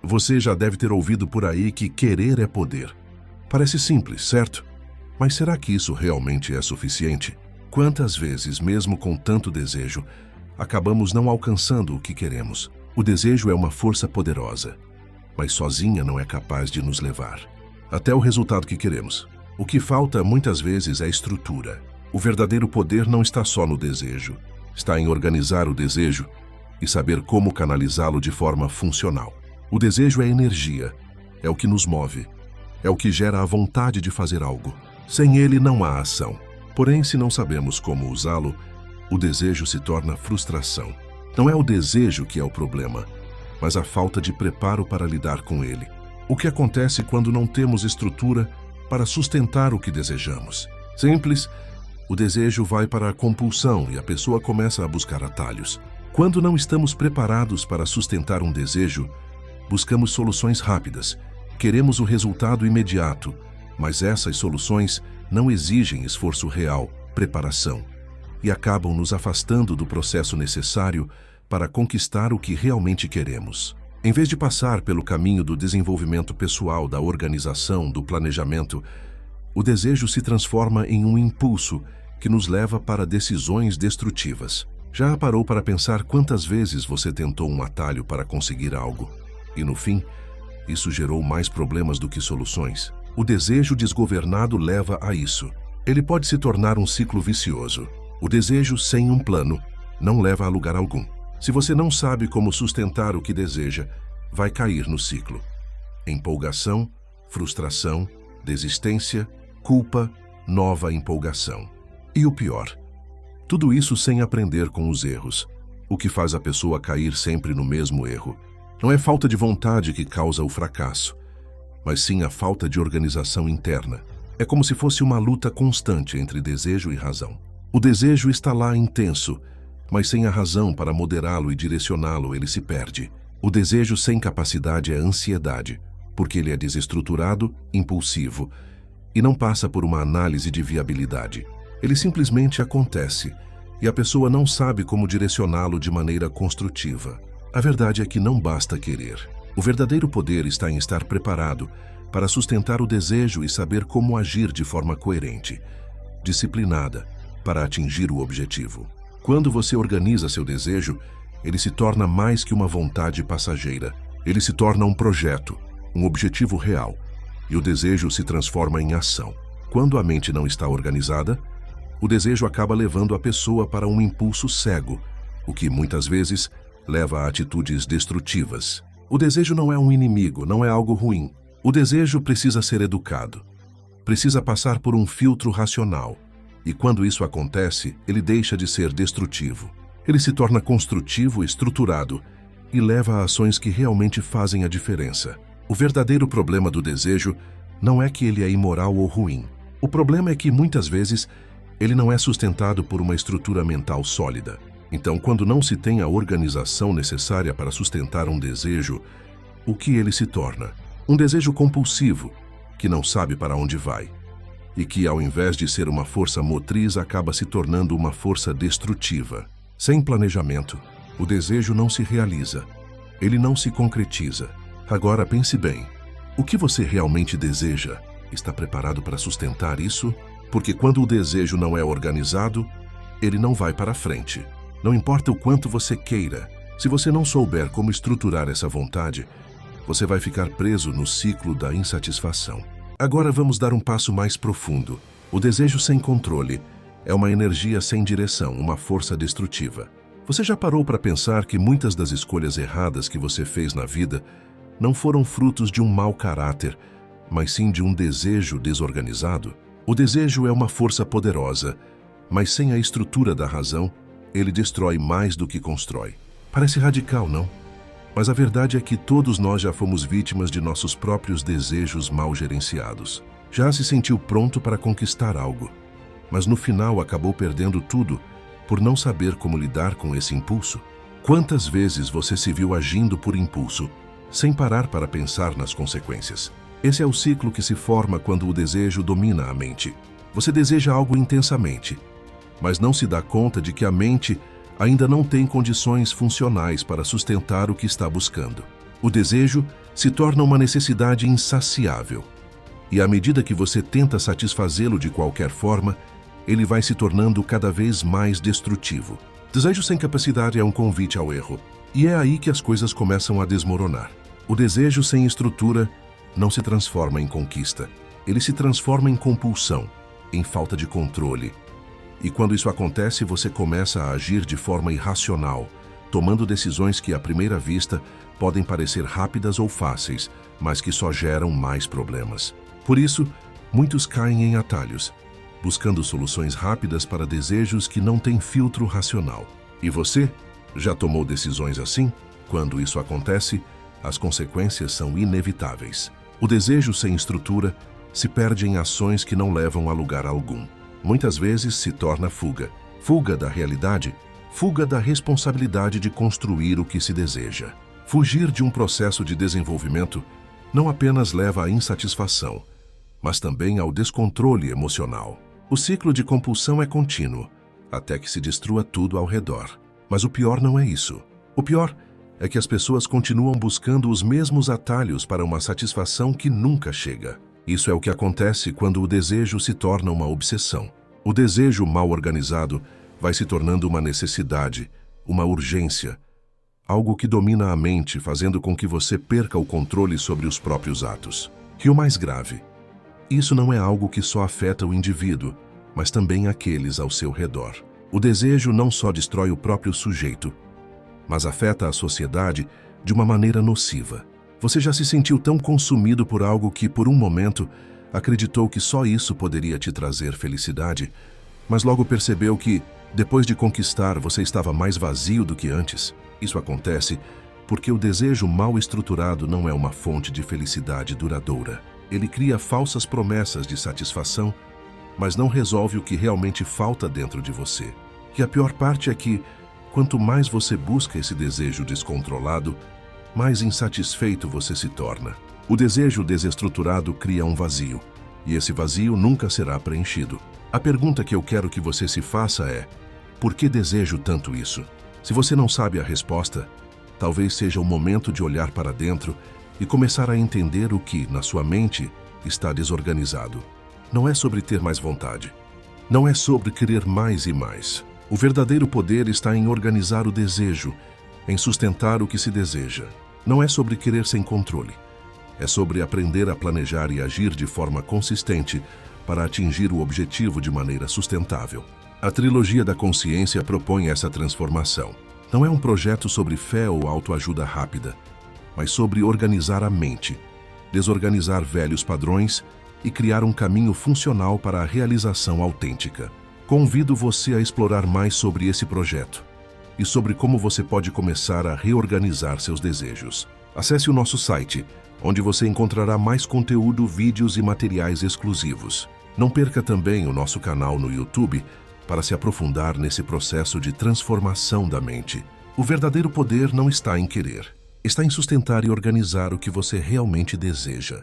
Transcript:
Você já deve ter ouvido por aí que querer é poder. Parece simples, certo? Mas será que isso realmente é suficiente? Quantas vezes, mesmo com tanto desejo, acabamos não alcançando o que queremos? O desejo é uma força poderosa, mas sozinha não é capaz de nos levar até o resultado que queremos. O que falta muitas vezes é estrutura. O verdadeiro poder não está só no desejo, está em organizar o desejo e saber como canalizá-lo de forma funcional. O desejo é energia, é o que nos move, é o que gera a vontade de fazer algo. Sem ele não há ação. Porém, se não sabemos como usá-lo, o desejo se torna frustração. Não é o desejo que é o problema, mas a falta de preparo para lidar com ele. O que acontece quando não temos estrutura para sustentar o que desejamos? Simples, o desejo vai para a compulsão e a pessoa começa a buscar atalhos. Quando não estamos preparados para sustentar um desejo, buscamos soluções rápidas. Queremos o resultado imediato, mas essas soluções não exigem esforço real, preparação, e acabam nos afastando do processo necessário para conquistar o que realmente queremos. Em vez de passar pelo caminho do desenvolvimento pessoal, da organização, do planejamento, o desejo se transforma em um impulso que nos leva para decisões destrutivas. Já parou para pensar quantas vezes você tentou um atalho para conseguir algo? E no fim, isso gerou mais problemas do que soluções. O desejo desgovernado leva a isso. Ele pode se tornar um ciclo vicioso. O desejo sem um plano não leva a lugar algum. Se você não sabe como sustentar o que deseja, vai cair no ciclo. Empolgação, frustração, desistência, culpa, nova empolgação. E o pior, tudo isso sem aprender com os erros, o que faz a pessoa cair sempre no mesmo erro. Não é falta de vontade que causa o fracasso, mas sim a falta de organização interna. É como se fosse uma luta constante entre desejo e razão. O desejo está lá intenso, mas sem a razão para moderá-lo e direcioná-lo, ele se perde. O desejo sem capacidade é ansiedade, porque ele é desestruturado, impulsivo, e não passa por uma análise de viabilidade. Ele simplesmente acontece, e a pessoa não sabe como direcioná-lo de maneira construtiva. A verdade é que não basta querer. O verdadeiro poder está em estar preparado para sustentar o desejo e saber como agir de forma coerente, disciplinada, para atingir o objetivo. Quando você organiza seu desejo, ele se torna mais que uma vontade passageira. Ele se torna um projeto, um objetivo real, e o desejo se transforma em ação. Quando a mente não está organizada, o desejo acaba levando a pessoa para um impulso cego, o que muitas vezes leva a atitudes destrutivas. O desejo não é um inimigo, não é algo ruim. O desejo precisa ser educado. Precisa passar por um filtro racional. E quando isso acontece, ele deixa de ser destrutivo. Ele se torna construtivo, estruturado e leva a ações que realmente fazem a diferença. O verdadeiro problema do desejo não é que ele é imoral ou ruim. O problema é que, muitas vezes, ele não é sustentado por uma estrutura mental sólida. Então, quando não se tem a organização necessária para sustentar um desejo, o que ele se torna? Um desejo compulsivo, que não sabe para onde vai, e que, ao invés de ser uma força motriz, acaba se tornando uma força destrutiva. Sem planejamento, o desejo não se realiza, ele não se concretiza. Agora pense bem, o que você realmente deseja? Está preparado para sustentar isso? Porque quando o desejo não é organizado, ele não vai para frente. Não importa o quanto você queira, se você não souber como estruturar essa vontade, você vai ficar preso no ciclo da insatisfação. Agora vamos dar um passo mais profundo. O desejo sem controle é uma energia sem direção, uma força destrutiva. Você já parou para pensar que muitas das escolhas erradas que você fez na vida não foram frutos de um mau caráter, mas sim de um desejo desorganizado? O desejo é uma força poderosa, mas sem a estrutura da razão, ele destrói mais do que constrói. Parece radical, não? Mas a verdade é que todos nós já fomos vítimas de nossos próprios desejos mal gerenciados. Já se sentiu pronto para conquistar algo, mas no final acabou perdendo tudo por não saber como lidar com esse impulso? Quantas vezes você se viu agindo por impulso, sem parar para pensar nas consequências? Esse é o ciclo que se forma quando o desejo domina a mente. Você deseja algo intensamente, mas não se dá conta de que a mente ainda não tem condições funcionais para sustentar o que está buscando. O desejo se torna uma necessidade insaciável. E à medida que você tenta satisfazê-lo de qualquer forma, ele vai se tornando cada vez mais destrutivo. Desejo sem capacidade é um convite ao erro. E é aí que as coisas começam a desmoronar. O desejo sem estrutura não se transforma em conquista. Ele se transforma em compulsão, em falta de controle. E quando isso acontece, você começa a agir de forma irracional, tomando decisões que, à primeira vista, podem parecer rápidas ou fáceis, mas que só geram mais problemas. Por isso, muitos caem em atalhos, buscando soluções rápidas para desejos que não têm filtro racional. E você? Já tomou decisões assim? Quando isso acontece, as consequências são inevitáveis. O desejo sem estrutura se perde em ações que não levam a lugar algum. Muitas vezes se torna fuga. Fuga da realidade, fuga da responsabilidade de construir o que se deseja. Fugir de um processo de desenvolvimento não apenas leva à insatisfação, mas também ao descontrole emocional. O ciclo de compulsão é contínuo, até que se destrua tudo ao redor. Mas o pior não é isso. O pior é que as pessoas continuam buscando os mesmos atalhos para uma satisfação que nunca chega. Isso é o que acontece quando o desejo se torna uma obsessão. O desejo mal organizado vai se tornando uma necessidade, uma urgência, algo que domina a mente, fazendo com que você perca o controle sobre os próprios atos. E o mais grave, isso não é algo que só afeta o indivíduo, mas também aqueles ao seu redor. O desejo não só destrói o próprio sujeito, mas afeta a sociedade de uma maneira nociva. Você já se sentiu tão consumido por algo que, por um momento, acreditou que só isso poderia te trazer felicidade, mas logo percebeu que, depois de conquistar, você estava mais vazio do que antes? Isso acontece porque o desejo mal estruturado não é uma fonte de felicidade duradoura. Ele cria falsas promessas de satisfação, mas não resolve o que realmente falta dentro de você. E a pior parte é que, quanto mais você busca esse desejo descontrolado, mais insatisfeito você se torna. O desejo desestruturado cria um vazio, e esse vazio nunca será preenchido. A pergunta que eu quero que você se faça é: por que desejo tanto isso? Se você não sabe a resposta, talvez seja o momento de olhar para dentro e começar a entender o que, na sua mente, está desorganizado. Não é sobre ter mais vontade. Não é sobre querer mais e mais. O verdadeiro poder está em organizar o desejo, em sustentar o que se deseja. Não é sobre querer sem controle. É sobre aprender a planejar e agir de forma consistente para atingir o objetivo de maneira sustentável. A trilogia da consciência propõe essa transformação. Não é um projeto sobre fé ou autoajuda rápida, mas sobre organizar a mente, desorganizar velhos padrões e criar um caminho funcional para a realização autêntica. Convido você a explorar mais sobre esse projeto e sobre como você pode começar a reorganizar seus desejos. Acesse o nosso site, onde você encontrará mais conteúdo, vídeos e materiais exclusivos. Não perca também o nosso canal no YouTube para se aprofundar nesse processo de transformação da mente. O verdadeiro poder não está em querer, está em sustentar e organizar o que você realmente deseja.